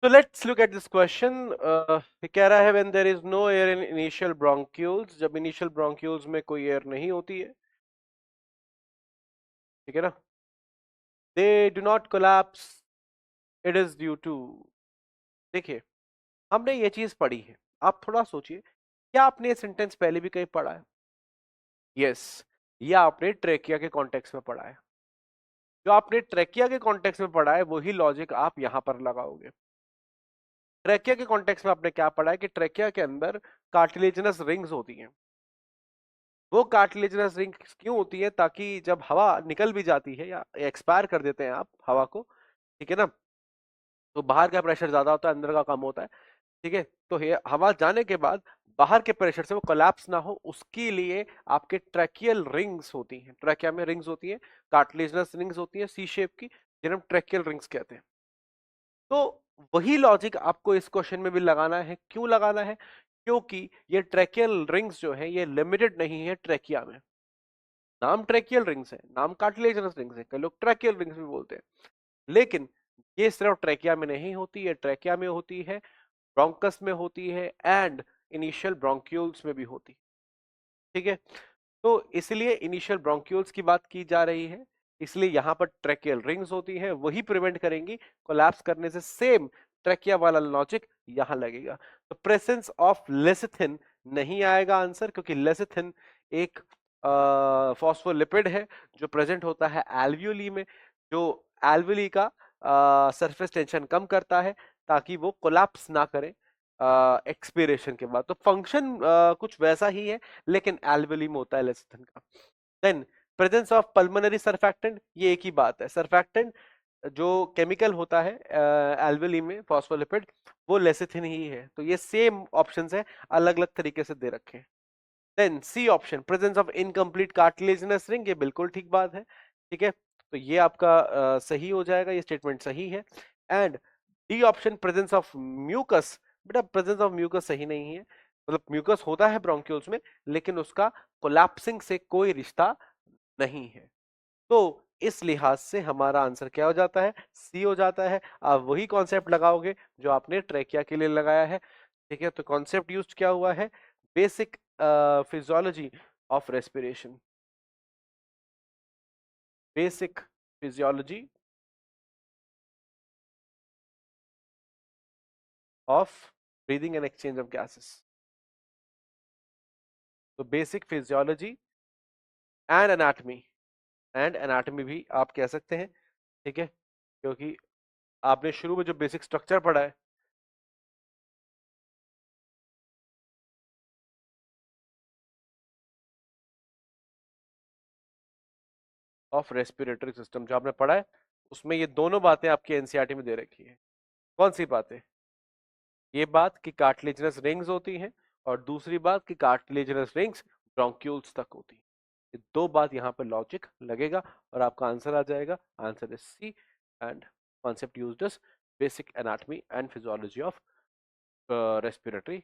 So let's look at this question. कह रहा है when there is no air in initial bronchioles, जब initial bronchioles में कोई air नहीं होती है, ठीक है ना, they do not collapse, it is due to, देखिए हमने ये चीज पढ़ी है, आप थोड़ा सोचिए, क्या आपने ये सेंटेंस पहले भी कहीं पढ़ा है? यस, ये आपने ट्रेकिया के कॉन्टेक्स्ट में पढ़ा है। जो आपने ट्रेकिया के कॉन्टेक्स्ट में पढ़ा है वही लॉजिक आप यहां पर लगाओगे। ट्रेकिया के कॉन्टेक्स्ट में आपने क्या पढ़ा है कि ट्रेकिया के अंदर कार्टिलेजिनस रिंग्स होती हैं। वो कार्टिलेजिनस रिंग्स क्यों होती है? ताकि जब हवा निकल भी जाती है या एक्सपायर कर देते हैं आप हवा को, ठीक है ना, तो बाहर का प्रेशर ज्यादा होता है, अंदर का कम होता है, ठीक है, तो हवा जाने के बाद बाहर के प्रेशर से वो कोलैप्स ना हो, उसके लिए आपके ट्रैकियल रिंग्स होती हैं, ट्रैकिया में रिंग्स होती हैं, कार्टिलेजिनस रिंग्स होती हैं सी शेप की, जिन्हें हम ट्रैकियल रिंग्स कहते हैं। तो वही लॉजिक आपको इस क्वेश्चन में भी लगाना है। क्यों लगाना है? क्योंकि ये ट्रैकियल रिंग्स जो है ये लिमिटेड नहीं है ट्रैकिया में। नाम ट्रैकियल रिंग्स है, नाम कार्टिलेजिनस रिंग्स है, कई लोग ट्रैकियल रिंग्स भी बोलते हैं, लेकिन ये सिर्फ ट्रैकिया में नहीं होती है, ट्रैकिया में होती है, ब्रोंकस में होती है, एंड इनिशियल ब्रोंक्यूल्स में भी होती है, ठीक है। तो इसलिए इनिशियल ब्रोंक्यूल्स की बात की जा रही है, इसलिए यहां पर ट्रैकियल रिंग्स होती हैं, वही प्रिवेंट करेंगी कोलैप्स करने से। सेम ट्रैकिया वाला लॉजिक यहां लगेगा। तो प्रेजेंस ऑफ लेसिथिन नहीं आएगा आंसर, क्योंकि लेसिथिन एक फॉस्फोलिपिड है जो प्रेजेंट होता है एल्वियोली में, जो एल्वियोली का सरफेस टेंशन कम करता है ताकि वो कोलैप्स ना करे एक्सपीरेशन के बाद। तो फंक्शन कुछ वैसा ही है, लेकिन एल्वियोली में होता है लेसिथिन का। Then presence of pulmonary surfactant, ये एक ही बात है। सरफैक्टेंट जो केमिकल होता है एल्वियोली में फॉस्फोलिपिड, वो लेसिथिन ही है। तो ये सेम ऑप्शंस है, अलग अलग तरीके से दे रखे हैं। Then C option, presence of incomplete cartilaginous ring, ये बिल्कुल ठीक बात है, ठीक है, तो ये आपका सही हो जाएगा, ये स्टेटमेंट सही है। And D option, presence of mucus, बेटा प्रेजेंस ऑफ म्यूकस सही नहीं है, मतलब म्यूकस होता है ब्रोंक्यूल्स में, लेकिन उसका कोलैप्सिंग से कोई रिश्ता नहीं है। तो इस लिहाज से हमारा आंसर क्या हो जाता है? सी हो जाता है। आप वही कॉन्सेप्ट लगाओगे जो आपने ट्रेकिया के लिए लगाया है, ठीक है। तो कॉन्सेप्ट यूज क्या हुआ है? Basic physiology of respiration, basic physiology of breathing and exchange of gases. तो basic physiology and anatomy, and anatomy भी आप कह सकते हैं, ठीक है, क्योंकि आपने शुरू में जो बेसिक स्ट्रक्चर पढ़ा है ऑफ रेस्पिरेटरी सिस्टम जो आपने पढ़ा है, उसमें ये दोनों बातें आपकी एनसीईआरटी में दे रखी है। कौन सी बातें? ये बात कि कार्टिलेजिनस रिंग्स होती हैं, और दूसरी बात कि कार्टिलेजिनस रिंग्स ब्रोंक्यूल्स तक होती हैं। ये दो बात यहाँ पे लॉजिक लगेगा और आपका आंसर आ जाएगा। Answer is C, and concept used is basic anatomy and physiology of respiratory